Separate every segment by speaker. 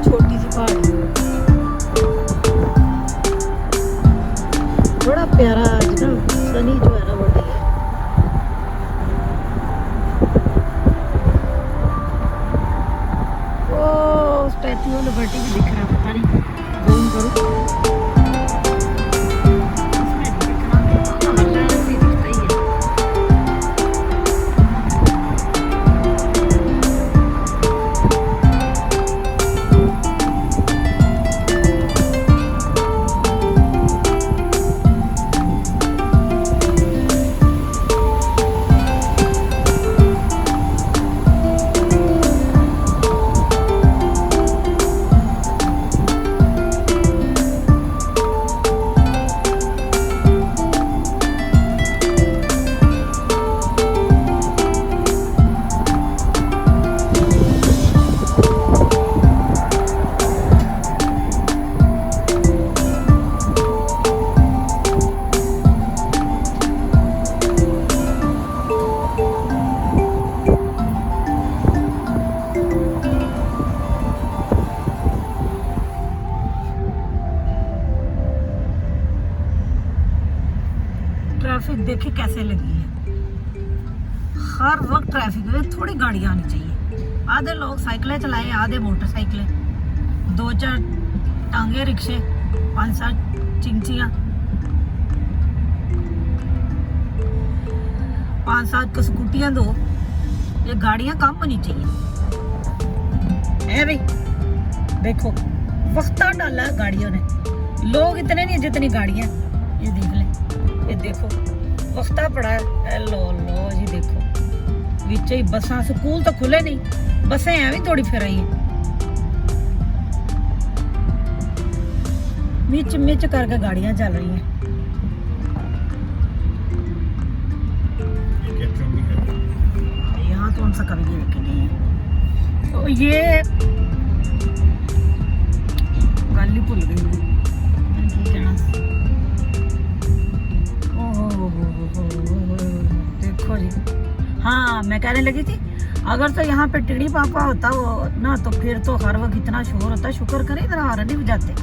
Speaker 1: छोटी सी पहाड़ी, बड़ा प्यारा आज ना सनी जो है ना वो डे है। ओ स्टैचू ऑफ लिबर्टी भी दिख रहा है, पता नहीं जूम करूं। ट्रैफिक देखे कैसे लगी है, हर वक्त ट्रैफिक में थोड़ी गाड़ियां आनी चाहिए। आधे लोग साइकिलें चलाएं, आधे मोटरसाइकिलें, 2-4 टांगे रिक्शे, 5-7 चिंचियां, 5-7 स्कूटियां दो। ये गाड़ियां कम होनी चाहिए है भाई। देखो वक्ता डाला है गाड़ियों ने, लोग इतने नहीं जितनी गाड़ियां। ये देख ले, ये देखो वक्ता पड़ा है। लो लो जी देखो, विच ही बसा, स्कूल तो खुले नहीं, बसें एवं थोड़ी फिर आई हैं, मिच मिच करके गाड़ियां चल रही हैं। यहाँ तो उनसे कभी नहीं रखे नहीं है। तो ये गल ही भुल गई की कहना। देखो जी, हाँ मैं कहने लगी थी अगर तो यहाँ पे टिड़ी पापा होता वो ना तो फिर तो हर वक्त इतना शोर होता। शुक्र करे इधर हॉर्न ही बजाते,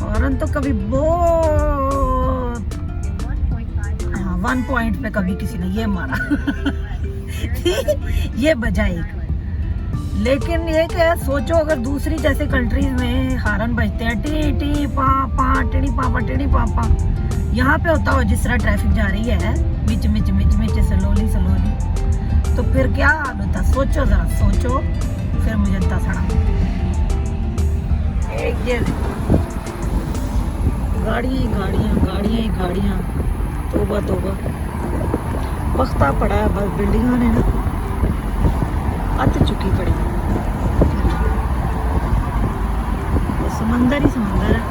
Speaker 1: हॉर्न तो कभी बहुत 1 पॉइंट पे कभी किसी ने ये मारा ये बजाए। लेकिन ये क्या सोचो, अगर दूसरी जैसे कंट्रीज में हॉर्न बजते हैं टी टी पा पा टिड़ी पापा टिड़ी पापा, यहाँ पे होता हो जिस तरह ट्रैफिक जा रही है Mitch Mitch Mitch Mitch slowly slowly, तो फिर क्या हाल होता। सोचो जरा सोचो, फिर मुझे दसना। ये गाड़ियाँ गाड़ियाँ, तोबा तोबा, वक्ता पड़ा है। बस बिल्डिंगों ने ना अत चुकी पड़ी, समंदर ही समंदर है।